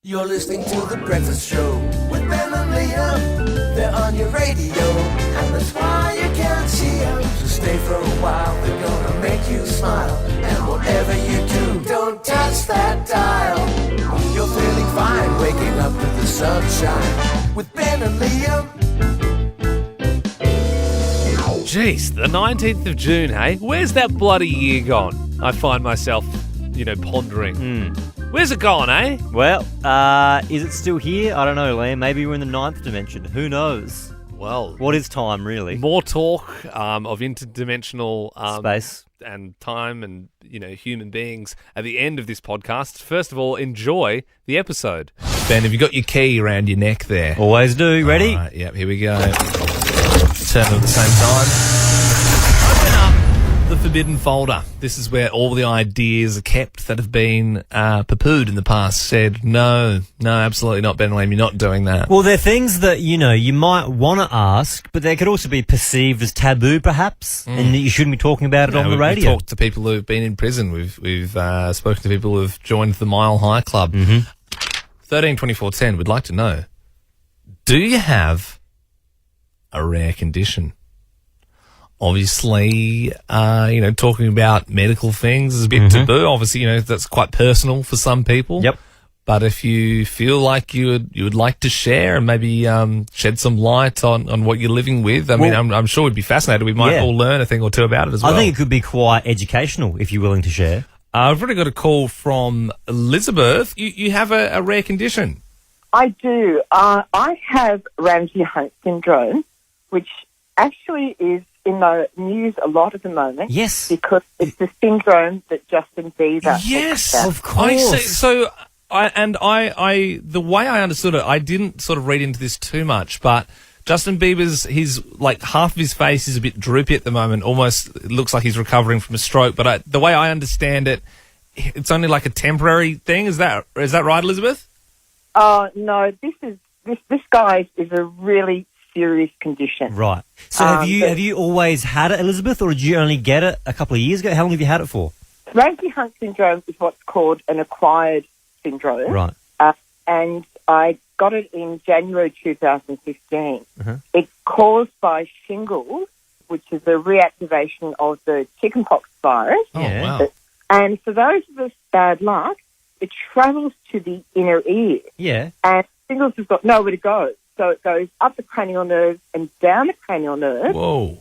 You're listening to The Breakfast Show with Ben and Liam. They're on your radio, and that's why you can't see them. So stay for a while, they're gonna make you smile. And whatever you do, don't touch that dial. You're feeling fine, waking up to the sunshine with Ben and Liam. Jeez, the 19th of June, hey? Where's that bloody year gone? I find myself, pondering. Where's it gone, eh? Well, is it still here? I don't know, Liam. Maybe we're in the ninth dimension. Who knows? Well, what is time, really? More talk of interdimensional space and time and, human beings at the end of this podcast. First of all, enjoy the episode. Ben, have you got your key around your neck there? Always do. Ready? All right, yep, here we go. Turn them at the same time. Open up the forbidden folder. This is where all the ideas are kept that have been poo-pooed in the past. Said, no, absolutely not, Ben Liam, you're not doing that. Well, they're things that, you might want to ask, but they could also be perceived as taboo, perhaps, and that you shouldn't be talking about it on the radio. We've talked to people who've been in prison. We've spoken to people who've joined the Mile High Club. 13 24 10, we'd like to know, do you have a rare condition? Obviously, talking about medical things is a bit taboo. Obviously, that's quite personal for some people. Yep. But if you feel like you would like to share and maybe shed some light on what you're living with, I'm sure we'd be fascinated. We might all learn a thing or two about it as well. I think it could be quite educational if you're willing to share. I've already got a call from Elizabeth. You have a rare condition. I do. I have Ramsay-Hunt syndrome, which actually is in the news a lot at the moment. Yes. Because it's the syndrome that Justin Bieber Yes, has. of course. The way I understood it, I didn't sort of read into this too much, but Justin Bieber's, half of his face is a bit droopy at the moment. Almost it looks like he's recovering from a stroke. But the way I understand it, it's only like a temporary thing. Is that right, Elizabeth? No, this guy's is a really serious condition. Right. So have you always had it, Elizabeth, or did you only get it a couple of years ago? How long have you had it for? Ramsay-Hunt syndrome is what's called an acquired syndrome. Right. And I got it in January 2015. It's caused by shingles, which is a reactivation of the chickenpox virus. Oh, wow. And for those of us bad luck, it travels to the inner ear. Yeah. And shingles has got nowhere to go. So it goes up the cranial nerve and down the cranial nerve. Whoa.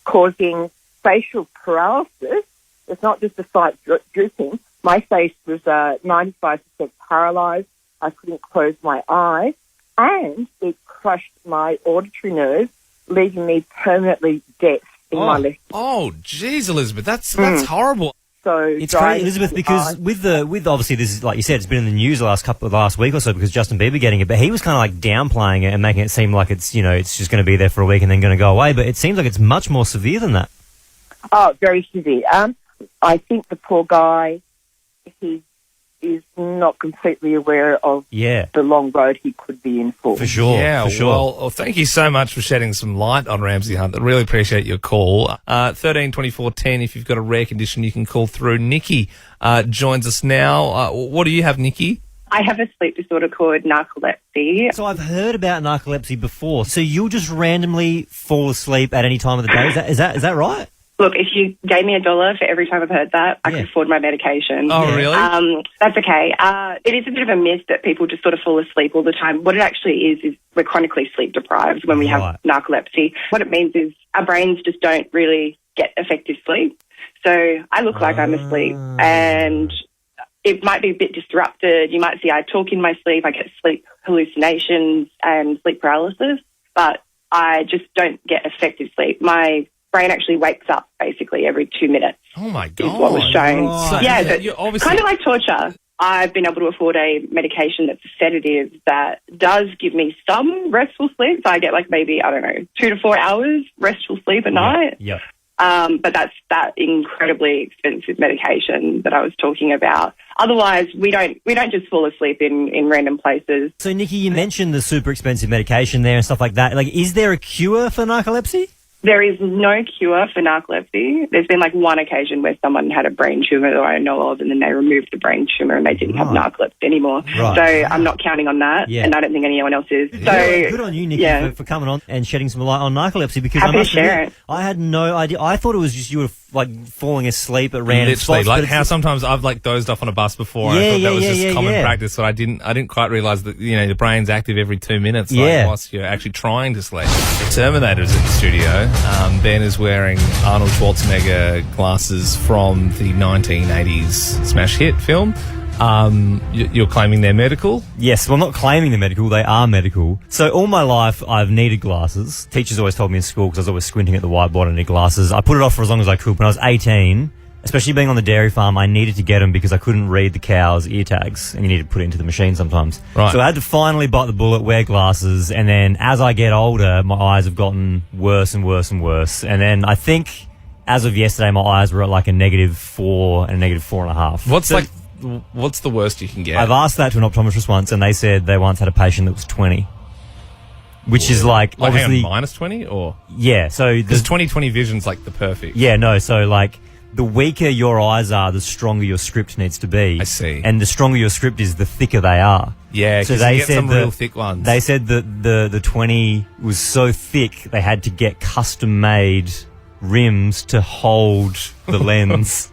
Causing facial paralysis. It's not just a slight drooping. My face was 95% paralysed. I couldn't close my eyes. And it crushed my auditory nerve, leaving me permanently deaf in my left ear. Oh, geez, Elizabeth, that's horrible. So it's great, Elizabeth, because with obviously this is, like you said, it's been in the news the last week or so because Justin Bieber getting it, but he was kind of like downplaying it and making it seem like it's it's just going to be there for a week and then going to go away. But it seems like it's much more severe than that. Oh, very severe. I think the poor guy, he is not completely aware of the long road he could be in for. For sure. Yeah, for sure. Well, thank you so much for shedding some light on Ramsay-Hunt. I really appreciate your call. 13 24 10, if you've got a rare condition, you can call through. Nikki joins us now. What do you have, Nikki? I have a sleep disorder called narcolepsy. So I've heard about narcolepsy before. So you'll just randomly fall asleep at any time of the day. Is that right? Look, if you gave me $1 for every time I've heard that, I could afford my medication. Oh, really? That's okay. It is a bit of a myth that people just sort of fall asleep all the time. What it actually is we're chronically sleep deprived when we have narcolepsy. What it means is our brains just don't really get effective sleep. So I look like I'm asleep and it might be a bit disrupted. You might see I talk in my sleep, I get sleep hallucinations and sleep paralysis, but I just don't get effective sleep. My brain actually wakes up basically every 2 minutes. Oh, my God. Is what was shown. Right. Yeah, so kind of like torture. I've been able to afford a medication that's a sedative that does give me some restful sleep. So I get like maybe, 2 to 4 hours restful sleep a night. Yeah. But that's that incredibly expensive medication that I was talking about. Otherwise, we don't just fall asleep in random places. So, Nikki, you mentioned the super expensive medication there and stuff like that. Like, is there a cure for narcolepsy? There is no cure for narcolepsy. There's been like one occasion where someone had a brain tumour that I know of, and then they removed the brain tumour and they didn't have narcolepsy anymore. Right. So I'm not counting on that, and I don't think anyone else is. So good on you, Nikki, for coming on and shedding some light on narcolepsy, because Happy to share it. I had no idea. I thought it was just you were like falling asleep at random Literally, spots. like how sometimes I've like dozed off on a bus before. And I thought that was just common practice, but I didn't quite realise that the brain's active every 2 minutes. Like, whilst you're actually trying to sleep. The Terminator's in the studio. Ben is wearing Arnold Schwarzenegger glasses from the 1980s smash hit film. You're claiming they're medical? Yes, well, not claiming they're medical, they are medical. So all my life, I've needed glasses. Teachers always told me in school, because I was always squinting at the whiteboard, I need glasses. I put it off for as long as I could. When I was 18, especially being on the dairy farm, I needed to get them because I couldn't read the cow's ear tags, and you need to put it into the machine sometimes. Right. So I had to finally bite the bullet, wear glasses, and then as I get older, my eyes have gotten worse and worse and worse. And then I think, as of yesterday, my eyes were at like a -4 and a -4.5. What's the worst you can get? I've asked that to an optometrist once, and they said they once had a patient that was 20. Which is like obviously -20 or so because 20/20 vision's like the perfect. So like the weaker your eyes are, the stronger your script needs to be. I see. And the stronger your script is, the thicker they are. Yeah, so they you get some real thick ones. They said that the 20 was so thick they had to get custom made rims to hold the lens.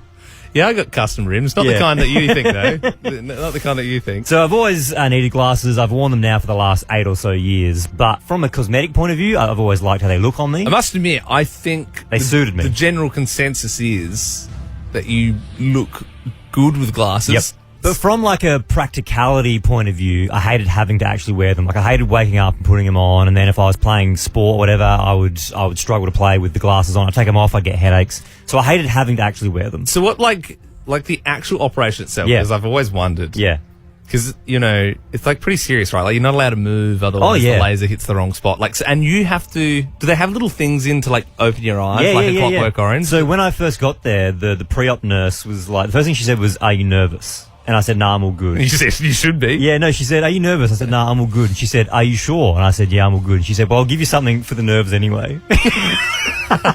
Yeah, I got custom rims. Not the kind that you think, though. Not the kind that you think. So I've always needed glasses. I've worn them now for the last 8 or so years. But from a cosmetic point of view, I've always liked how they look on me. I must admit, I think they suited me. The general consensus is that you look good with glasses. Yep. But from like a practicality point of view, I hated having to actually wear them. Like I hated waking up and putting them on, and then if I was playing sport or whatever, I would struggle to play with the glasses on. I'd take them off, I'd get headaches. So I hated having to actually wear them. So what like the actual operation itself? Because I've always wondered. Yeah. Because, it's like pretty serious, right? Like you're not allowed to move, otherwise the laser hits the wrong spot. Like, and you have to, do they have little things in to like open your eyes, like a Clockwork Orange? So when I first got there, the pre-op nurse was like, the first thing she said was, "Are you nervous?" And I said, "Nah, I'm all good." You said, "You should be." Yeah, no, she said, "Are you nervous?" I said, "Nah, I'm all good." And she said, "Are you sure?" And I said, "Yeah, I'm all good." And she said, "Well, I'll give you something for the nerves anyway."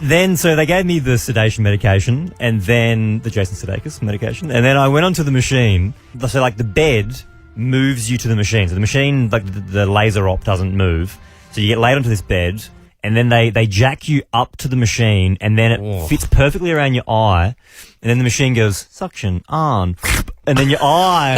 Then, so they gave me the sedation medication, and then the Jason Sudeikis medication. And then I went onto the machine. So like the bed moves you to the machine. So the machine, like the laser op doesn't move. So you get laid onto this bed, and then they jack you up to the machine, and then it fits perfectly around your eye. And then the machine goes, "Suction on." And then your eye,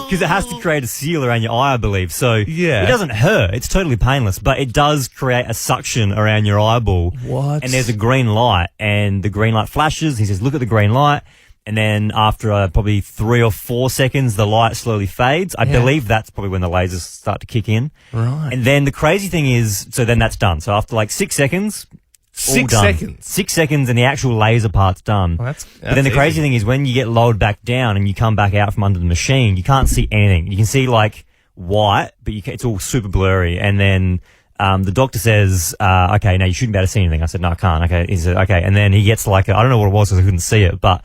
because it has to create a seal around your eye, I believe. So it doesn't hurt. It's totally painless, but it does create a suction around your eyeball. What? And there's a green light, and the green light flashes. He says, "Look at the green light." And then after probably 3 or 4 seconds, the light slowly fades. I believe that's probably when the lasers start to kick in. Right. And then the crazy thing is, so then that's done. So after like 6 seconds, 6 done. seconds? 6 seconds and the actual laser part's done. Well, that's but then the crazy easy. thing is when you get lowered back down and you come back out from under the machine, you can't see anything. You can see like white, but it's all super blurry. And then the doctor says, "Okay, now you shouldn't be able to see anything." I said, "No, I can't." Okay. He said, "Okay." And then he gets like, I don't know what it was because I couldn't see it, but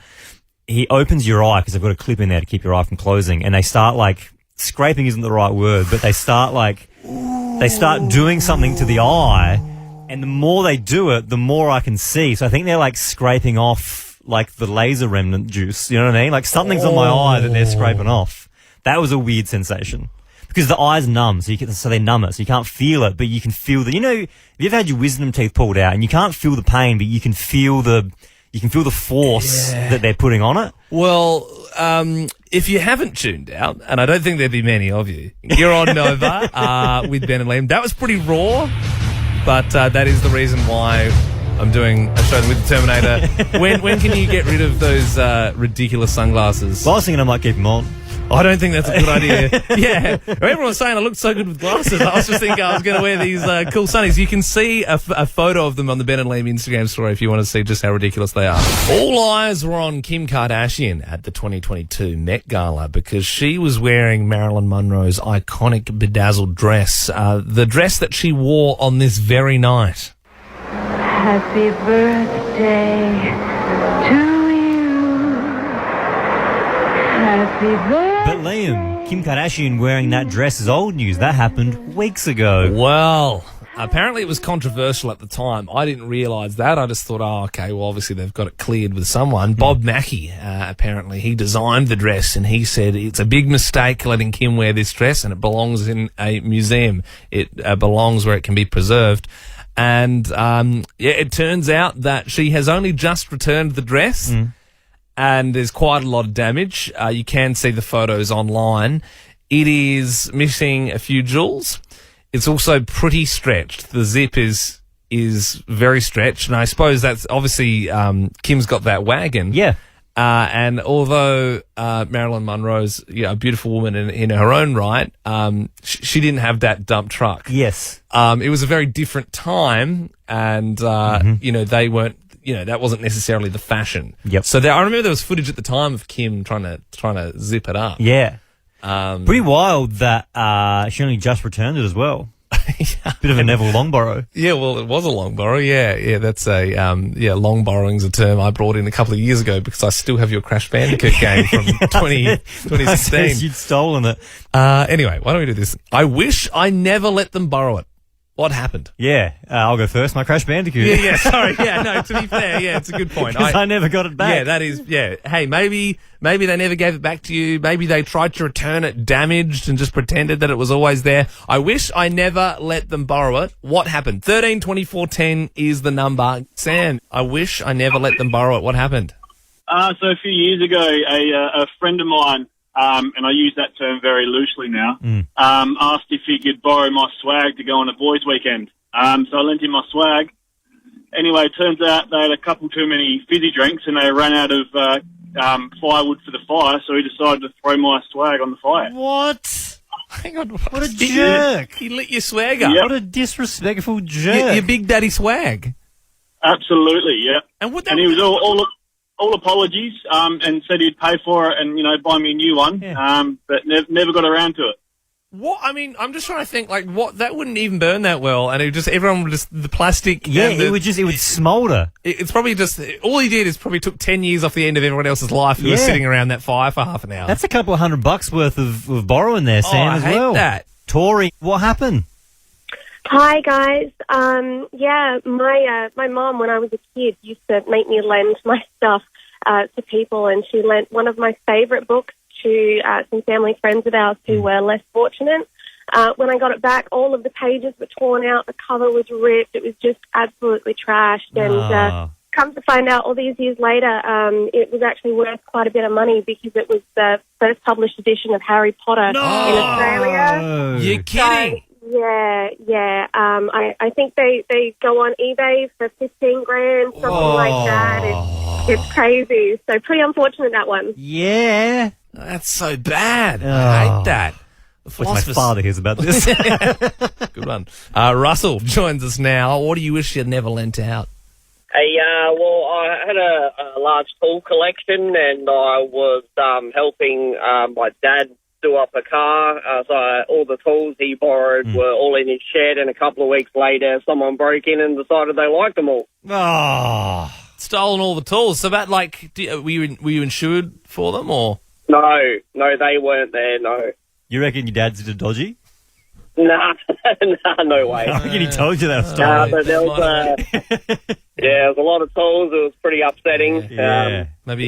he opens your eye because they've got a clip in there to keep your eye from closing. And they start like, scraping isn't the right word, but they start doing something to the eye. And the more they do it, the more I can see. So I think they're like scraping off like the laser remnant juice. You know what I mean? Like something's on my eye that they're scraping off. That was a weird sensation. Because the eye's numb, so they numb it, so you can't feel it, but you can feel have you ever had your wisdom teeth pulled out and you can't feel the pain, but you can feel the force that they're putting on it? Well, if you haven't tuned out, and I don't think there'd be many of you, you're on Nova with Ben and Liam. That was pretty raw, but that is the reason why I'm doing a show with the Terminator. When can you get rid of those ridiculous sunglasses? Well, I was thinking I might keep them on. I don't think that's a good idea. Yeah. Everyone's saying I look so good with glasses. I was just thinking I was going to wear these cool sunnies. You can see a photo of them on the Ben and Liam Instagram story if you want to see just how ridiculous they are. All eyes were on Kim Kardashian at the 2022 Met Gala because she was wearing Marilyn Monroe's iconic bedazzled dress, the dress that she wore on this very night. Happy birthday to you. Happy birthday. But Liam, Kim Kardashian wearing that dress is old news. That happened weeks ago. Well, Apparently it was controversial at the time. I didn't realise that. I just thought, okay, well, obviously they've got it cleared with someone. Bob Mackie, apparently, he designed the dress and he said it's a big mistake letting Kim wear this dress and it belongs in a museum. It belongs where it can be preserved. And, it turns out that she has only just returned the dress and there's quite a lot of damage. You can see the photos online. It is missing a few jewels. It's also pretty stretched. The zip is very stretched, and I suppose that's obviously Kim's got that wagon. Yeah. And although Marilyn Monroe's a beautiful woman in her own right, she didn't have that dump truck. Yes. It was a very different time, and they weren't. That wasn't necessarily the fashion. Yep. So I remember there was footage at the time of Kim trying to zip it up. Yeah. Pretty wild that she only just returned it as well. Bit of a Neville Longborrow. Yeah, well, it was a long borrow. Yeah, that's a long borrowing's a term I brought in a couple of years ago because I still have your Crash Bandicoot game from 2016. You'd stolen it. Anyway, why don't we do this? I wish I never let them borrow it. What happened? Yeah, I'll go first. My Crash Bandicoot. Yeah, sorry. Yeah, no, to be fair, it's a good point. Because I never got it back. Yeah, that is, Hey, maybe they never gave it back to you. Maybe they tried to return it damaged and just pretended that it was always there. I wish I never let them borrow it. What happened? 13 24 10 is the number. Sam, I wish I never let them borrow it. What happened? So a few years ago, a friend of mine, and I use that term very loosely now, asked if he could borrow my swag to go on a boys' weekend. So I lent him my swag. Anyway, it turns out they had a couple too many fizzy drinks and they ran out of firewood for the fire, so he decided to throw my swag on the fire. What? Hang on. What a jerk. He lit your swag up. Yep. What a disrespectful jerk. Your Big Daddy swag. Absolutely, yeah. And he was all apologies, and said he'd pay for it and, buy me a new one, but never got around to it. What? I mean, I'm just trying to think, that wouldn't even burn that well, and everyone would just, the plastic... Yeah, it would smoulder. It's probably just, all he did is probably took 10 years off the end of everyone else's life who was sitting around that fire for half an hour. That's a couple of $100 worth of borrowing there, Sam, as well. I hate that. Tori, what happened? Hi, guys. My mom, when I was a kid, used to make me lend my stuff to people, and she lent one of my favourite books to some family friends of ours who were less fortunate. When I got it back, all of the pages were torn out, the cover was ripped, it was just absolutely trashed, and come to find out all these years later, it was actually worth quite a bit of money because it was the first published edition of Harry Potter in Australia. You're kidding. So, yeah. I think they go on eBay for $15,000, something like that. It's crazy. So pretty unfortunate, that one. Yeah. That's so bad. I hate that. Wish my father hears about this. Good one. Russell joins us now. What do you wish you'd never lent out? Hey, well, I had a large tool collection, and I was helping my dad do up a car. So all the tools he borrowed were all in his shed, and a couple of weeks later, someone broke in and decided they liked them all. Oh, stolen all the tools. So that, were you insured for them, or? No, they weren't there. No. You reckon your dad's did a dodgy? Nah, no way. I reckon he told you that story. But there was a lot of tools. It was pretty upsetting. Yeah. Maybe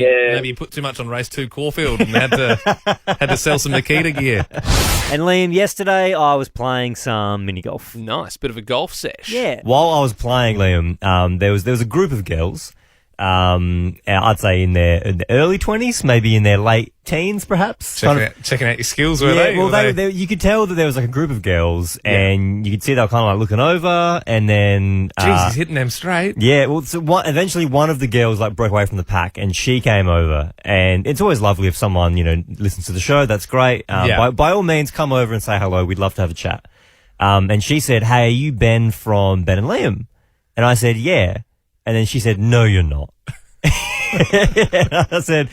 you put too much on race 2 Caulfield and had to sell some Nikita gear. And Liam, yesterday I was playing some mini golf. Nice, bit of a golf sesh. Yeah. While I was playing, Liam, there was a group of girls. I'd say in the early 20s, maybe in their late teens, perhaps. Checking out your skills, were they? Well, they you could tell that there was a group of girls, and you could see they were kind of looking over, and then... Jeez, he's hitting them straight. Yeah, well, so eventually one of the girls broke away from the pack, and she came over, and it's always lovely if someone, listens to the show. That's great. By all means, come over and say hello. We'd love to have a chat. And she said, "Hey, are you Ben from Ben and Liam?" And I said, "Yeah." And then she said, "No, you're not." And I said,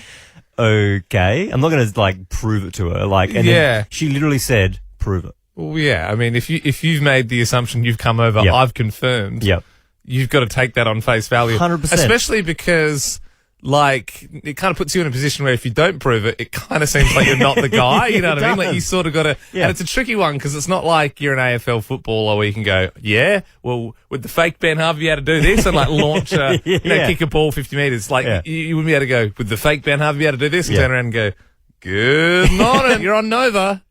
"Okay." I'm not going to prove it to her. Then she literally said, "Prove it." Well, yeah. I mean, if you've made the assumption you've come over, I've confirmed. Yep. You've got to take that on face value. 100%. Especially because, like, it kind of puts you in a position where if you don't prove it, it kind of seems like you're not the guy. You know what I mean? Like, you sort of got to, and it's a tricky one because it's not like you're an AFL footballer where you can go, yeah, well, with the fake Ben Harvey, be able to do this and like launch a, kick a ball 50 metres. Like, you wouldn't be able to go, with the fake Ben Harvey, be able to do this and turn around and go, good morning, you're on Nova.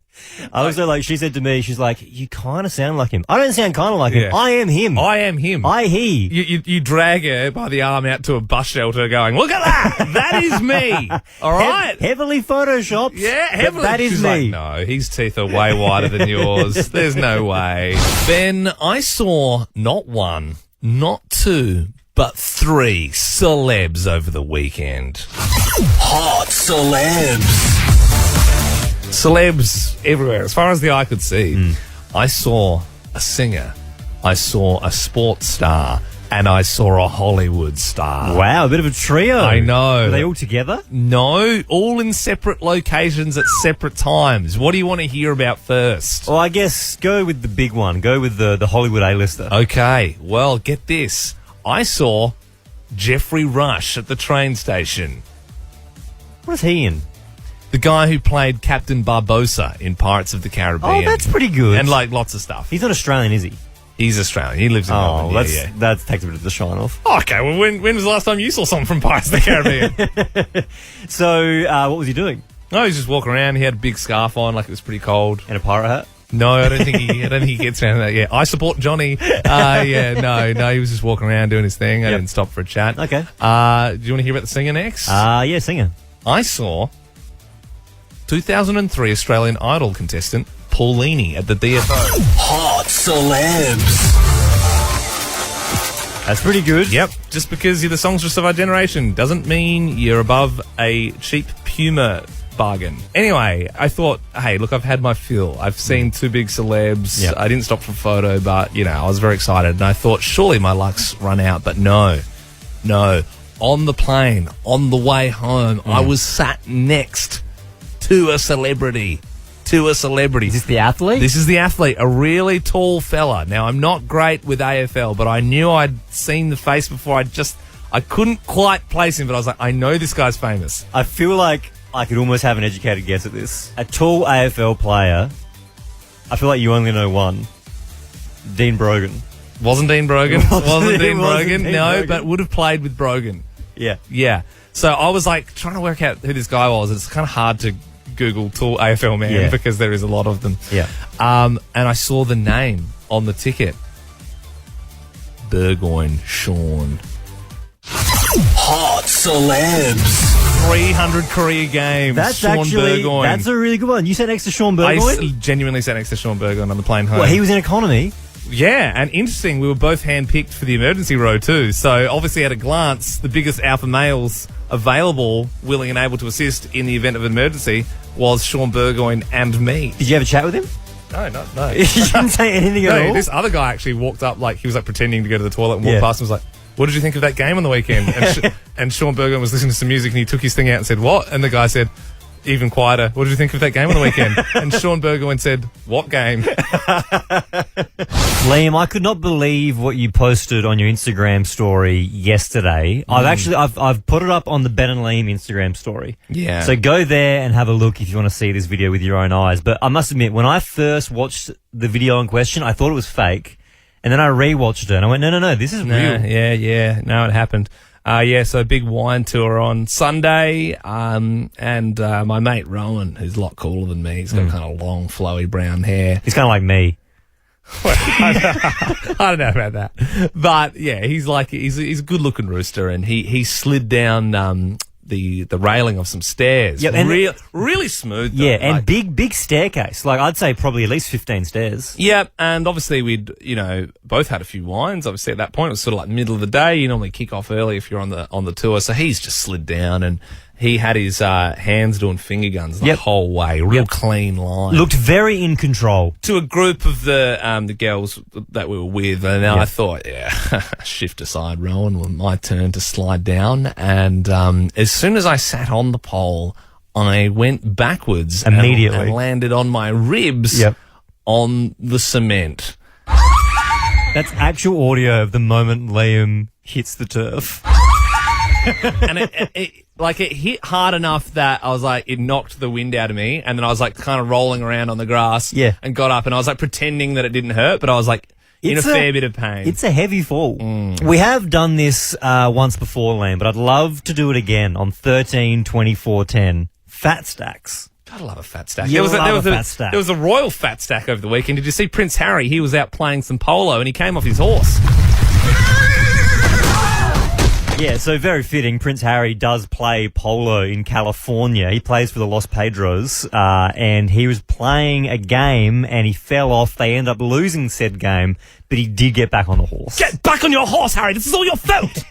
I was like, she said to me, she's like, you kind of sound like him. I don't sound kind of like him. I am him. I am him. He. You drag her by the arm out to a bus shelter going, look at that! That is me! All right? Heavily photoshopped. Yeah, heavily. That is She's me. Like, no, his teeth are way wider than yours. There's no way. Ben, I saw not one, not two, but 3 celebs over the weekend. Hot celebs. Celebs everywhere, as far as the eye could see. I saw a singer, I saw a sports star, and I saw a Hollywood star. Wow, a bit of a trio. I know. Were they all together? No, all in separate locations at separate times. What do you want to hear about first? Well, I guess go with the big one. Go with the Hollywood A-lister. Okay, well, get this. I saw Jeffrey Rush at the train station. What is he in? The guy who played Captain Barbosa in Pirates of the Caribbean. Oh, that's pretty good. And, like, lots of stuff. He's not Australian, is he? He's Australian. He lives in Melbourne. That takes a bit of the shine off. Okay, well, when was the last time you saw someone from Pirates of the Caribbean? So, what was he doing? No, he was just walking around. He had a big scarf on, like it was pretty cold. And a pirate hat? No, I don't think he gets around that. Yeah, I support Johnny. No, he was just walking around doing his thing. I didn't stop for a chat. Okay. Do you want to hear about the singer next? Yeah, singer. I saw 2003 Australian Idol contestant Paulini at the DFO. Hot celebs. That's pretty good. Yep. Just because you're the songstress of our generation doesn't mean you're above a cheap Puma bargain. Anyway, I thought, hey, look, I've had my fill. I've seen 2 big celebs. Yep. I didn't stop for a photo, but, I was very excited. And I thought, surely my luck's run out. But no. On the plane, on the way home, I was sat next to a celebrity. Is this the athlete? This is the athlete, a really tall fella. Now, I'm not great with AFL, but I knew I'd seen the face before. I couldn't quite place him, but I was like, I know this guy's famous. I feel like I could almost have an educated guess at this. A tall AFL player, I feel like you only know one. Dean Brogan. Wasn't Dean Brogan. Wasn't Dean Brogan. No, Brogan. but would have played with Brogan. Yeah. Yeah. So I was like trying to work out who this guy was. It's kind of hard to Google tall AFL man because there is a lot of them. Yeah. And I saw the name on the ticket. Burgoyne Sean. Hot celebs. 300 career games. That's Sean Burgoyne. That's a really good one. You sat next to Sean I Burgoyne? genuinely sat next to Sean Burgoyne on the plane home. Well, he was in economy. Yeah, and interesting, we were both handpicked for the emergency row too. So obviously at a glance, the biggest alpha males available, willing and able to assist in the event of an emergency was Sean Burgoyne and me. Did you have a chat with him? No. You didn't say anything at all? This other guy actually walked up, like he was like pretending to go to the toilet and walked past and was like, what did you think of that game on the weekend? And, and Sean Burgoyne was listening to some music and he took his thing out and said, what? And the guy said, even quieter, what did you think of that game on the weekend? And Sean Burgoyne said, what game? Liam, I could not believe what you posted on your Instagram story yesterday. I've put it up on the Ben and Liam Instagram story. Yeah. So go there and have a look if you want to see this video with your own eyes. But I must admit, when I first watched the video in question, I thought it was fake. And then I rewatched it and I went, no, this is real. Yeah. No, it happened. So big wine tour on Sunday, and my mate Rowan, who's a lot cooler than me, he's got kind of long, flowy brown hair. He's kind of like me. I don't know about that, but yeah, he's a good looking rooster, and he slid down the railing of some stairs. Yep, and really smooth. Though. Yeah, and big staircase. Like I'd say probably at least 15 stairs. Yeah, and obviously we'd both had a few wines. Obviously at that point it was sort of like middle of the day. You normally kick off early if you're on the tour. So he's just slid down and he had his hands doing finger guns the whole way. Real clean line. Looked very in control. To a group of the girls that we were with, and I thought, shift aside, Rowan. Well, my turn to slide down. And as soon as I sat on the pole, I went backwards immediately and landed on my ribs on the cement. That's actual audio of the moment Liam hits the turf. and it hit hard enough that I was like, it knocked the wind out of me, and then I was like kind of rolling around on the grass, and got up, and I was like pretending that it didn't hurt, but I was like in a fair bit of pain. It's a heavy fall. We have done this once before, Liam, but I'd love to do it again on 13-24-10. Fat stacks. Gotta love a fat stack. There was a royal fat stack over the weekend. Did you see Prince Harry? He was out playing some polo and he came off his horse. Yeah, so very fitting. Prince Harry does play polo in California. He plays for the Los Pedros, and he was playing a game and he fell off. They end up losing said game, but he did get back on the horse. Get back on your horse, Harry. This is all your fault.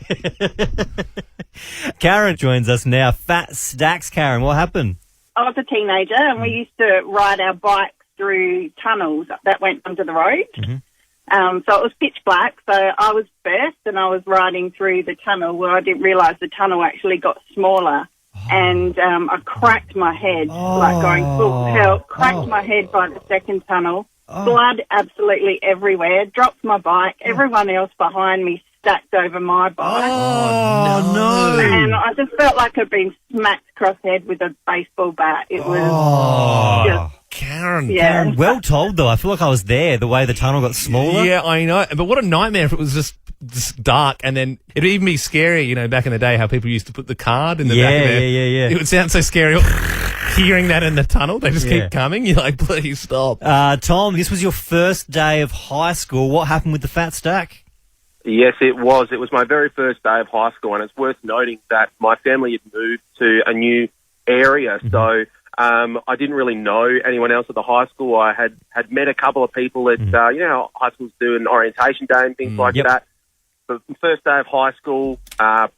Karen joins us now. Fat stacks, Karen. What happened? I was a teenager and we used to ride our bikes through tunnels that went under the road. So it was pitch black. So I was first and I was riding through the tunnel where I didn't realise the tunnel actually got smaller. And I cracked my head, like going full hell, cracked my head by the second tunnel. Blood absolutely everywhere. Dropped my bike. Everyone else behind me stacked over my bike. Oh, no. And I just felt like I'd been smacked across the head with a baseball bat. It was just... Karen. Yeah. Karen, well told, though. I feel like I was there, the way the tunnel got smaller. Yeah, I know. But what a nightmare if it was just dark, and then it'd even be scary, you know, back in the day, how people used to put the card in the back of their... Yeah. It would sound so scary hearing that in the tunnel. They just keep coming. You're like, please stop. Tom, this was your first day of high school. What happened with the fat stack? Yes, it was. It was my very first day of high school, and it's worth noting that my family had moved to a new area, so I didn't really know anyone else at the high school. I had met a couple of people at, you know, how high schools do an orientation day and things like that. But the first day of high school,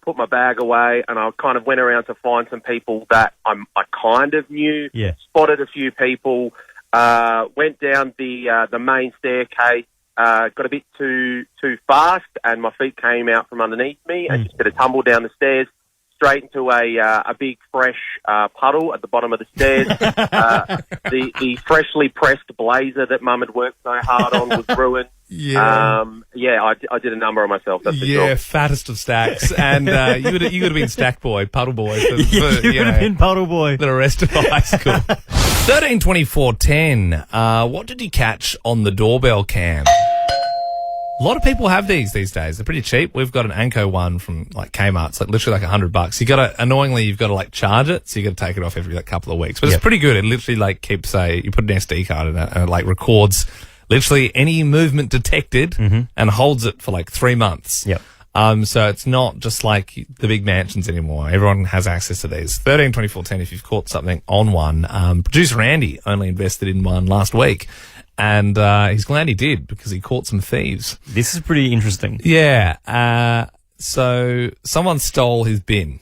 put my bag away, and I kind of went around to find some people that I kind of knew, spotted a few people, went down the main staircase, got a bit too fast, and my feet came out from underneath me, and just did a tumble down the stairs, straight into a big fresh puddle at the bottom of the stairs. The freshly pressed blazer that Mum had worked so hard on was ruined. I did a number on myself. That's for sure. Fattest of stacks, and you would have been stack boy, puddle boy. You would have been puddle boy the rest of high school. 13-24-10. What did you catch on the doorbell cam? A lot of people have these days. They're pretty cheap. We've got an Anko one from like Kmart. It's like literally like $100. You've got to like charge it, so you got to take it off every like couple of weeks. But it's pretty good. It literally like keeps you put an SD card in it, and it like records literally any movement detected and holds it for like 3 months. So it's not just like the big mansions anymore. Everyone has access to these. 13-24-10 if you've caught something on one. Producer Andy only invested in one last week. And he's glad he did, because he caught some thieves. This is pretty interesting. Yeah. So someone stole his bin.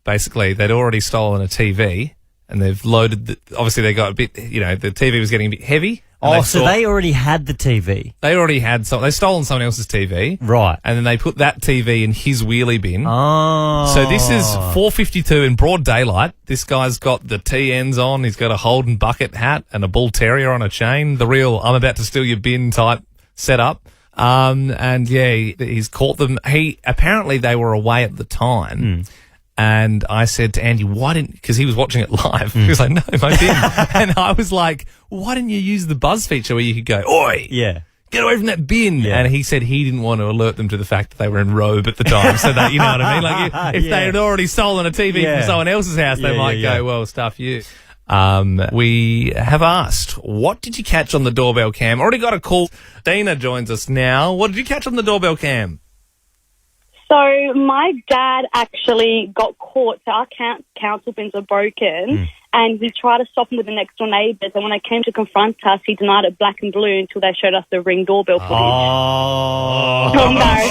Basically, they'd already stolen a TV, and they've loaded obviously they got a bit, you know, the TV was getting a bit heavy. They already had the TV. They already had they've stolen someone else's TV. Right. And then they put that TV in his wheelie bin. Oh. So this is 4:52 in broad daylight. This guy's got the T-ends on. He's got a Holden bucket hat and a bull terrier on a chain. The real I'm about to steal your bin type setup. And he's caught them. Apparently they were away at the time. And I said to Andy, because he was watching it live. He was like, no, my bin. And I was like, why didn't you use the buzz feature where you could go, oi, get away from that bin? Yeah. And he said he didn't want to alert them to the fact that they were in robe at the time. So that, you know what I mean? Like if they had already stolen a TV from someone else's house, they might go, well, stuff you. We have asked, what did you catch on the doorbell cam? Already got a call. Dina joins us now. What did you catch on the doorbell cam? So my dad actually got caught. So our council bins were broken, and he tried to stop him with the next door neighbours. And when they came to confront us, he denied it black and blue until they showed us the Ring doorbell footage.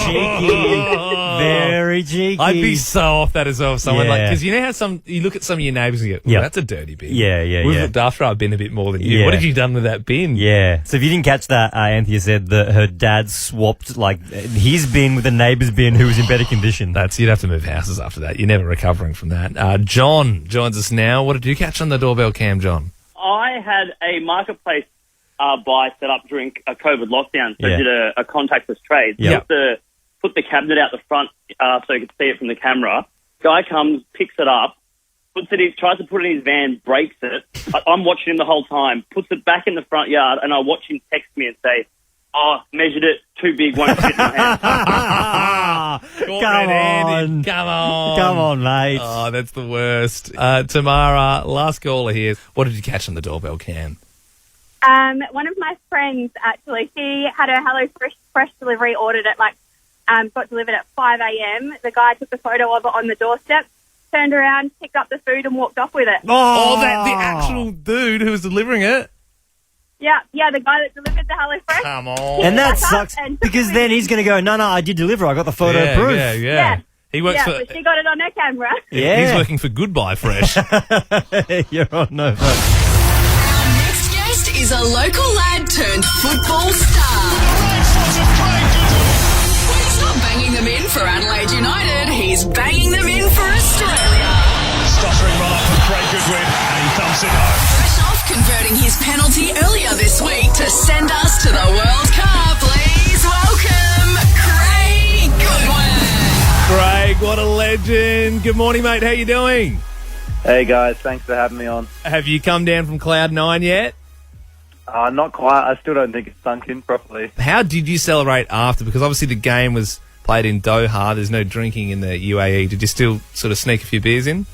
Cheeky. Very cheeky. I'd be so off that as well. Someone because you know how you look at some of your neighbours and you go, that's a dirty bin. We've looked after our bin a bit more than you. What have you done with that bin? Yeah. So if you didn't catch that, Anthea said that her dad swapped like his bin with the neighbour's bin who was in better condition. You'd have to move houses after that. You're never recovering from that. John joins us now. What did you catch on the doorbell cam, John? I had a marketplace buy set up during a COVID lockdown, so I did a contactless trade. Put the cabinet out the front so you could see it from the camera. Guy comes, picks it up, puts it in, tries to put it in his van, breaks it. I'm watching him the whole time, puts it back in the front yard, and I watch him text me and say, "Oh, measured it, too big, won't fit in my hand." Come on. Come on, mate. Oh, that's the worst. Tamara, last caller here. What did you catch on the doorbell cam? One of my friends, actually, she had her Hello Fresh delivery ordered at got delivered at 5 a.m. The guy took a photo of it on the doorstep, turned around, picked up the food and walked off with it. Oh, the actual dude who was delivering it? Yeah, the guy that delivered the Hello Fresh. Come on. And that sucks because then he's going to go, no, I did deliver. I got the photo proof. Yeah. He works for... but she got it on her camera. Yeah. He's working for Goodbye Fresh. You're on no vote. Our next guest is a local lad turned football star. When he's not banging them in for Adelaide United, he's banging them in for Australia. Stuttering run up from Craig Goodwin, and he dumps it home. Fresh off converting his penalty earlier this week to send us to the World Cup, please welcome Craig Goodwin. Craig, what a legend. Good morning, mate. How you doing? Hey, guys. Thanks for having me on. Have you come down from Cloud 9 yet? Not quite. I still don't think it's sunk in properly. How did you celebrate after? Because obviously the game was played in Doha. There's no drinking in the UAE. Did you still sort of sneak a few beers in?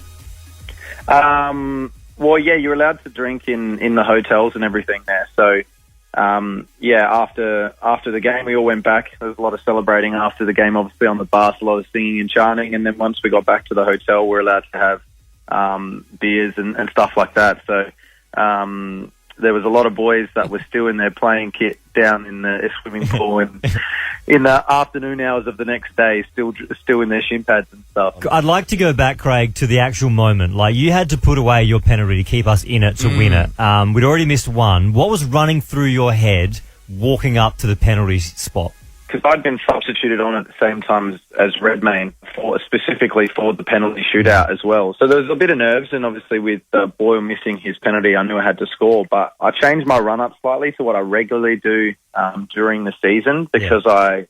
Well, yeah, you're allowed to drink in the hotels and everything there. So, after the game, we all went back. There was a lot of celebrating after the game, obviously on the bus, a lot of singing and chanting. And then once we got back to the hotel, we were allowed to have beers and stuff like that. So there was a lot of boys that were still in their playing kit down in the swimming pool and in the afternoon hours of the next day, still in their shin pads and stuff. I'd like to go back, Craig, to the actual moment. Like, you had to put away your penalty to keep us in it to win it. We'd already missed one. What was running through your head walking up to the penalty spot? Because I'd been substituted on at the same time as Redmayne, specifically for the penalty shootout as well. So there was a bit of nerves, and obviously with Boyle missing his penalty, I knew I had to score. But I changed my run-up slightly to what I regularly do during the season because I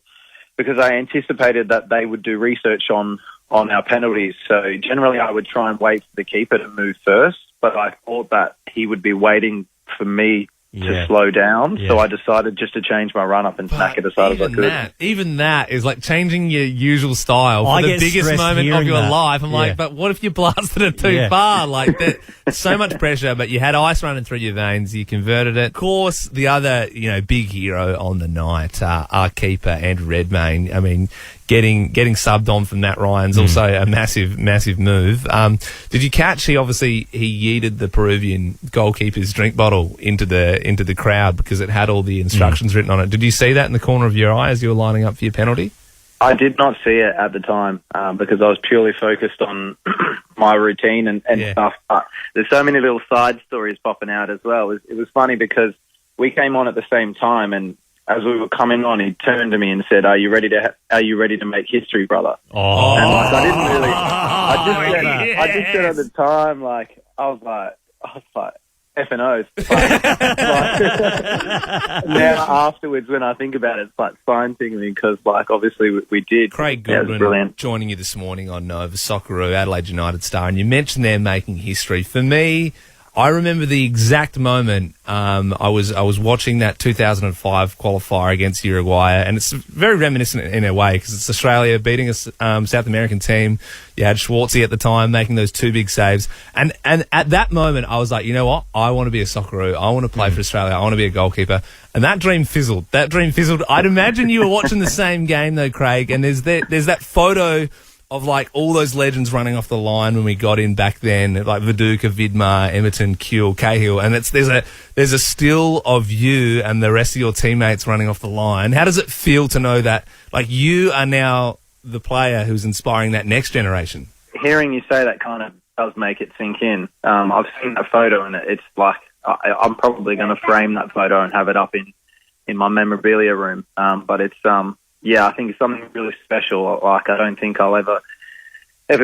anticipated that they would do research on our penalties. So generally I would try and wait for the keeper to move first, but I thought that he would be waiting for me to slow down, so I decided just to change my run-up and smack it as hard as I could. Even that is like changing your usual style for the biggest moment of your life. I'm like, but what if you blasted it too far? Like, that, so much pressure, but you had ice running through your veins, you converted it. Of course, the other, big hero on the night, our keeper, Andrew Redmayne. I mean, getting subbed on from Matt Ryan's also a massive move. Did you catch? He yeeted the Peruvian goalkeeper's drink bottle into the crowd because it had all the instructions written on it. Did you see that in the corner of your eye as you were lining up for your penalty? I did not see it at the time because I was purely focused on my routine and stuff. But there's so many little side stories popping out as well. It was funny because we came on at the same time, and as we were coming on, he turned to me and said, "Are you ready to make history, brother?" Oh, and I didn't really. I just said at the time, I was like, effing oath. Now afterwards, when I think about it, it's like fine thing because, obviously we did. Craig Goodwin joining you this morning on Nova, Socceroo, Adelaide United star, and you mentioned they're making history. For me, I remember the exact moment. I was watching that 2005 qualifier against Uruguay, and it's very reminiscent in a way because it's Australia beating a South American team. You had Schwartzy at the time making those two big saves, and at that moment I was like, you know what? I want to be a Socceroo. I want to play for Australia. I want to be a goalkeeper. And that dream fizzled. I'd imagine you were watching the same game though, Craig. And there's that photo of all those legends running off the line when we got in back then, like Viduka, Vidmar, Emerton, Kuehl, Cahill, and there's a still of you and the rest of your teammates running off the line. How does it feel to know that you are now the player who's inspiring that next generation? Hearing you say that kind of does make it sink in. I've seen that photo and it's like I'm probably going to frame that photo and have it up in my memorabilia room. But it's I think it's something really special. I don't think I'll ever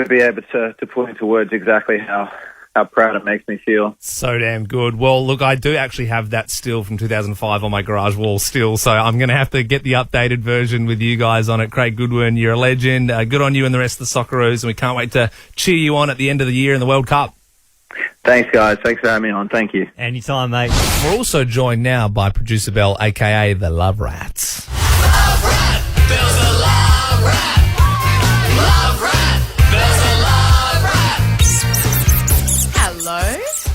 be able to put into words exactly how how proud it makes me feel. So damn good. Well, look, I do actually have that still from 2005 on my garage wall still, so I'm going to have to get the updated version with you guys on it. Craig Goodwin, you're a legend. Good on you and the rest of the Socceroos, and we can't wait to cheer you on at the end of the year in the World Cup. Thanks, guys. Thanks for having me on. Thank you. Anytime, mate. We're also joined now by producer Belle, a.k.a. the Love Rats. Love rat, Bill's a love rat. Love rat, Bill's a love rat. Hello.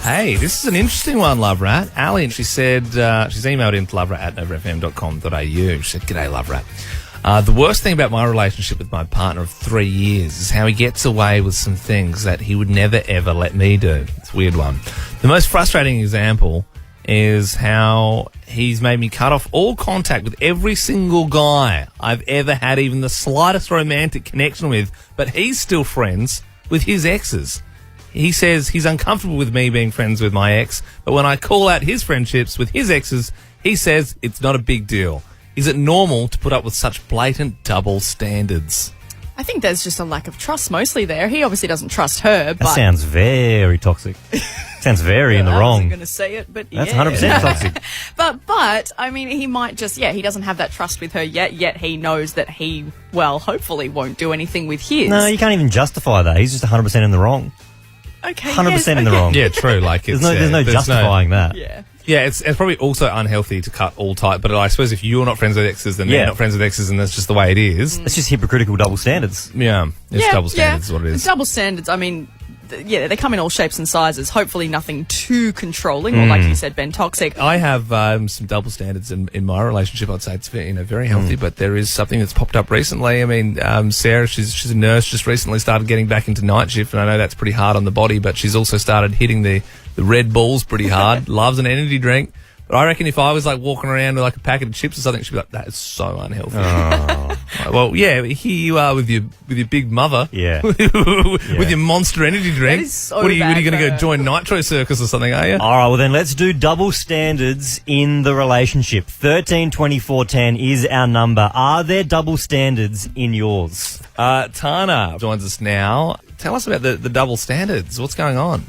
Hey, this is an interesting one, Love Rat. Ali, she said, she's emailed in to loverat@novafm.com.au. She said, "G'day, Love Rat. The worst thing about my relationship with my partner of 3 years is how he gets away with some things that he would never, ever let me do." It's a weird one. The most frustrating example is how he's made me cut off all contact with every single guy I've ever had even the slightest romantic connection with, but he's still friends with his exes. He says he's uncomfortable with me being friends with my ex, but when I call out his friendships with his exes, he says it's not a big deal. Is it normal to put up with such blatant double standards? I think there's just a lack of trust mostly there. He obviously doesn't trust her, but... That sounds very toxic. Sounds very in the I wrong. wasn't going to say it, but That's yeah. 100% toxic. But, I mean, he might just, he doesn't have that trust with her yet he knows that he, well, hopefully won't do anything with his. No, you can't even justify that. He's just 100% in the wrong. Okay, 100% in the wrong. Yeah, true. Like There's no justifying that. Yeah. Yeah, it's probably also unhealthy to cut all tight, but I suppose if you're not friends with exes, then they're not friends with exes, and that's just the way it is. It's just hypocritical double standards. Yeah, it's double standards is what it is. Double standards, I mean, they come in all shapes and sizes. Hopefully nothing too controlling or, like you said, Ben, toxic. I have some double standards in my relationship. I'd say it's very healthy, but there is something that's popped up recently. I mean, Sarah, she's a nurse, just recently started getting back into night shift, and I know that's pretty hard on the body, but she's also started hitting the Red Bulls pretty hard. Loves an energy drink. But I reckon if I was like walking around with like a packet of chips or something, she'd be like, "That is so unhealthy." Oh. Well, yeah, here you are with your big mother, Yeah. with your Monster energy drink. That is so what are you bad going to for go her. join Nitro Circus or something? Are you? All right, well then let's do double standards in the relationship. 13 24 10 is our number. Are there double standards in yours? Tana joins us now. Tell us about the double standards. What's going on?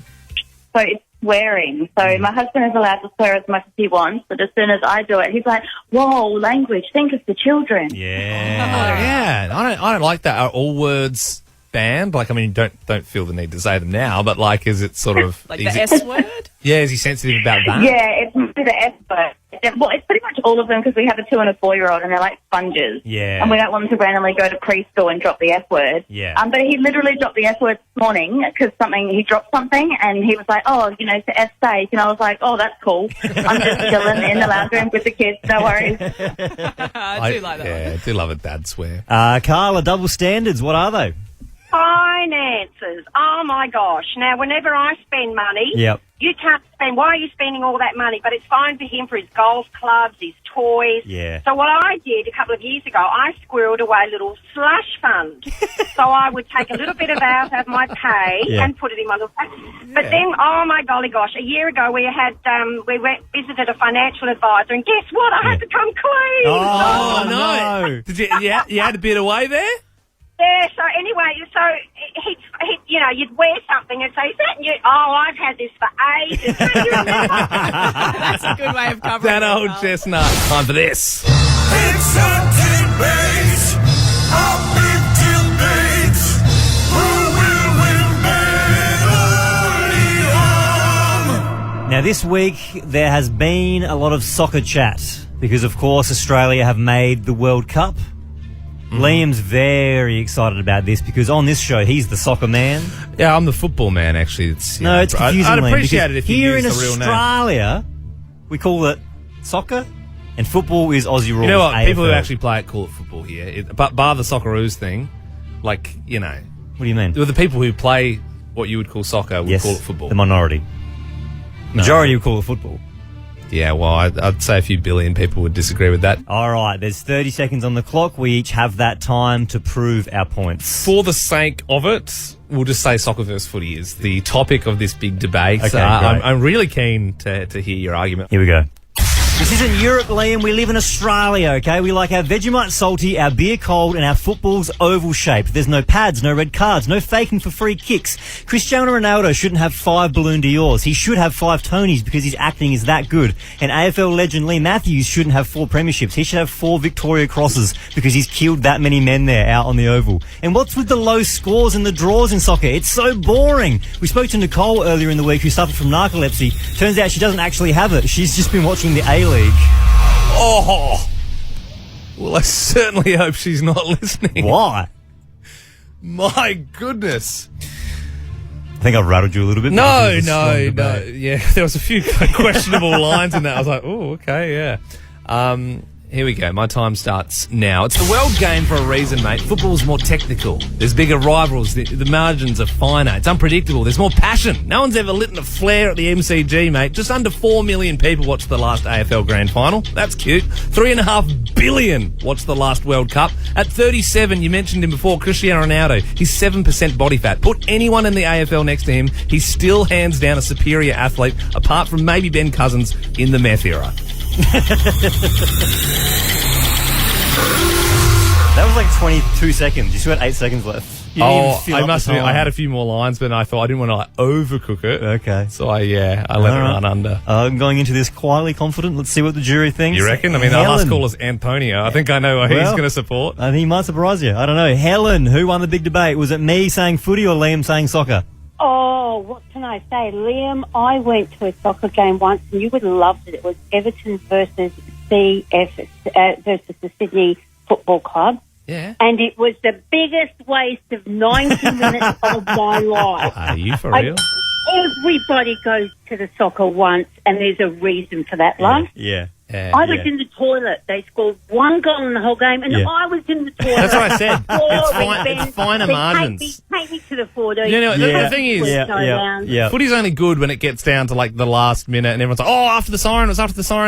So it's swearing. So my husband is allowed to swear as much as he wants, but as soon as I do it, he's like, "Whoa, language, think of the children." Yeah, I don't like that. Are all words banned? Like, I mean, don't feel the need to say them now, but like, is it sort of Like the S word? Yeah, is he sensitive about that? Yeah, it's mostly the S word. Well, it's pretty much all of them because we have a 2 and a 4-year-old and they're like sponges. Yeah. And we don't want them to randomly go to preschool and drop the F word. Yeah. But he literally dropped the F word this morning because he dropped something and he was like, "Oh, it's the F steak." And I was like, "Oh, that's cool. I'm just chilling in the lounge room with the kids. No worries." I do like that. Yeah, I do love it, Dad swear. Carla, double standards, what are they? Finances. Oh my gosh. Now, whenever I spend money, Yep. you can't spend. Why are you spending all that money? But it's fine for him for his golf clubs, his toys. Yeah. So what I did a couple of years ago, I squirreled away a little slush fund. So I would take a little bit of out of my pay and put it in my little pack. But then, oh my golly gosh, a year ago we had we visited a financial advisor, and guess what? I had to come clean. Oh, no! Did you had a bit away there? Yeah, so anyway, he you'd wear something and say, "Is that you?" "Oh, I've had this for ages." That's a good way of covering That it, old Carl. chestnut. Time for this. It's a debate, a big debate. Who will win medallion? Now, this week there has been a lot of soccer chat because, of course, Australia have made the World Cup. Liam's very excited about this because on this show he's the soccer man. Yeah, I'm the football man, actually. It's confusing. I'd Liam, appreciate because it if you here in used the real name. Australia we call it soccer, and football is Aussie rules. You know what? People who AFL. actually play it call it football here. But bar the Socceroos thing, like, What do you mean? the people who play what you would call soccer would Yes, call it football. the minority. Majority would call it football. Yeah, well, I'd say a few billion people would disagree with that. All right, there's 30 seconds on the clock. We each have that time to prove our points. For the sake of it, we'll just say soccer versus footy is the topic of this big debate. Okay, great. I'm really keen to hear your argument. Here we go. This isn't Europe, Liam. We live in Australia, okay? We like our Vegemite salty, our beer cold, and our football's oval shaped. There's no pads, no red cards, no faking for free kicks. Cristiano Ronaldo shouldn't have 5 Balloon d'Ors. He should have 5 Tonys because his acting is that good. And AFL legend Lee Matthews shouldn't have 4 premierships. He should have 4 Victoria Crosses because he's killed that many men there out on the oval. And what's with the low scores and the draws in soccer? It's so boring. We spoke to Nicole earlier in the week who suffered from narcolepsy. Turns out she doesn't actually have it. She's just been watching the A-League. Oh! Well, I certainly hope she's not listening. Why? My goodness. I think I've rattled you a little bit. No. Yeah, there was a few questionable lines in that. I was like, oh, okay, yeah. Here we go. My time starts now. It's the world game for a reason, mate. Football's more technical. There's bigger rivals. The margins are finer. It's unpredictable. There's more passion. No one's ever lit a flare at the MCG, mate. Just under 4 million people watched the last AFL Grand Final. That's cute. 3.5 billion watched the last World Cup. At 37, you mentioned him before, Cristiano Ronaldo. He's 7% body fat. Put anyone in the AFL next to him, he's still hands down a superior athlete, apart from maybe Ben Cousins in the meth era. That was like 22 seconds. You still had 8 seconds left. I must admit, I had a few more lines, but I thought I didn't want to overcook it. Okay. So I let it run under. I'm going into this quietly confident. Let's see what the jury thinks. You reckon? I mean, our last call is Antonio. I think I know what he's going to support. I think he might surprise you. I don't know. Helen, who won the big debate? Was it me saying footy or Liam saying soccer? Oh, what can I say? Liam, I went to a soccer game once and you would have loved it. It was Everton versus versus the Sydney Football Club. Yeah. And it was the biggest waste of 90 minutes of my life. Are you for real? Everybody goes to the soccer once and there's a reason for that, love. Yeah. I was in the toilet. They scored 1 goal in the whole game, and I was in the toilet. That's what I said. It's finer margins. Take me to the 4D. The thing is, footy's only good when it gets down to like the last minute, and everyone's like, "Oh, after the siren,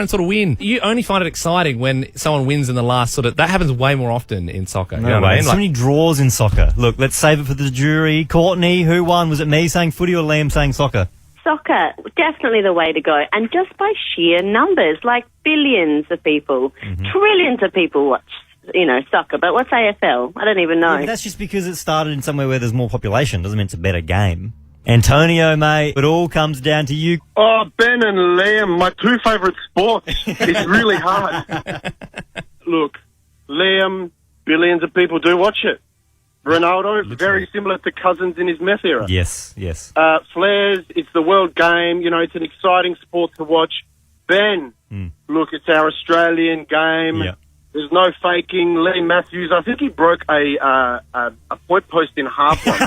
sort of win." You only find it exciting when someone wins in the last sort of. That happens way more often in soccer. No, you know what I mean? So many draws in soccer. Look, let's save it for the jury. Courtney, who won? Was it me saying footy or Liam saying soccer? Soccer, definitely the way to go. And just by sheer numbers, like billions of people, trillions of people watch, soccer. But what's AFL? I don't even know. Yeah, that's just because it started in somewhere where there's more population. Doesn't mean it's a better game. Antonio, mate, it all comes down to you. Oh, Ben and Liam, my 2 favourite sports. It's really hard. Look, Liam, billions of people do watch it. Ronaldo, very similar to Cousins in his meth era. Yes. Flares, it's the world game. It's an exciting sport to watch. Ben, look, it's our Australian game. Yeah. There's no faking. Lee Matthews, I think he broke a point post in half once.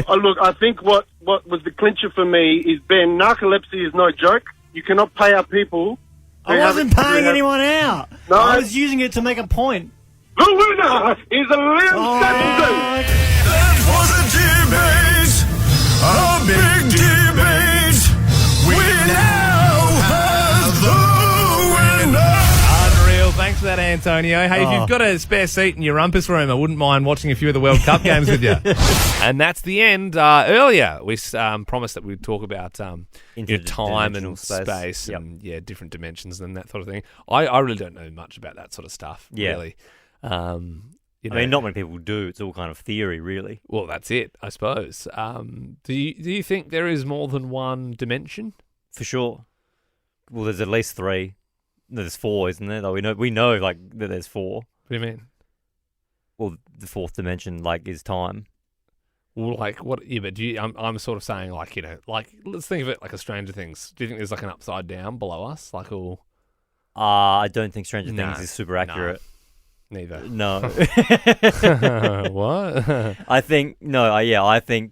Look, I think what was the clincher for me is, Ben, narcolepsy is no joke. You cannot pay our people. I wasn't paying anyone out. No. I was using it to make a point. The winner is Liam Sampson. That was a big debate. We now have the winner. Unreal. Thanks for that, Antonio. Hey, if you've got a spare seat in your rumpus room, I wouldn't mind watching a few of the World Cup games with you. And that's the end. Earlier, we promised that we'd talk about time and space and different dimensions and that sort of thing. I really don't know much about that sort of stuff, really. I mean, not many people do. It's all kind of theory, really. Well, that's it, I suppose. Do you think there is more than one dimension? For sure. Well, there's at least 3. No, there's 4, isn't there? Though we know like that there's 4. What do you mean? Well, the 4th dimension is time. Well, like what? Yeah, but I'm sort of saying like let's think of it like a Stranger Things. Do you think there's like an upside down below us, like all? I don't think Stranger Things is super accurate. Neither. No. What? I think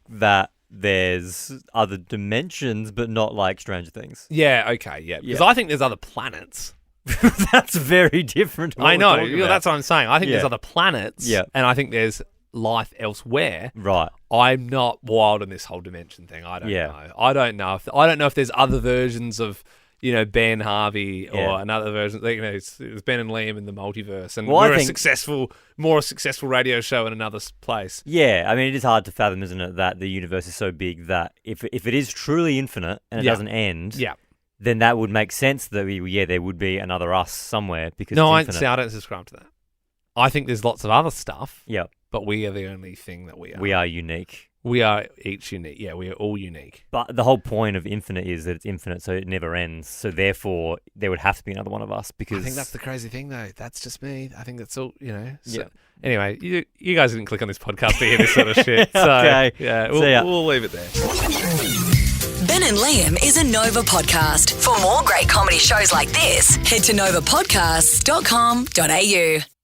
that there's other dimensions, but not like Stranger Things. Yeah, okay, yeah. Because I think there's other planets. That's very different. I know. That's what I'm saying. I think there's other planets. Yeah. And I think there's life elsewhere. Right. I'm not wild on this whole dimension thing. I don't know. I don't know if there's other versions of Ben Harvey or another version. It's Ben and Liam in the multiverse, and we're a more successful radio show in another place. Yeah, I mean, it is hard to fathom, isn't it, that the universe is so big that if it is truly infinite and it doesn't end, then that would make sense that there would be another us somewhere because No, I it's infinite. don't subscribe to that. I think there's lots of other stuff. Yeah. But we are the only thing that we are. We are unique. We are each unique. Yeah, we are all unique. But the whole point of infinite is that it's infinite, so it never ends. So therefore, there would have to be another one of us because I think that's the crazy thing, though. That's just me. I think that's all, So, Yeah. Anyway, you guys didn't click on this podcast to hear this sort of shit. So, Okay. yeah, See ya. we'll leave it there. Ben and Liam is a Nova podcast. For more great comedy shows like this, head to novapodcasts.com.au.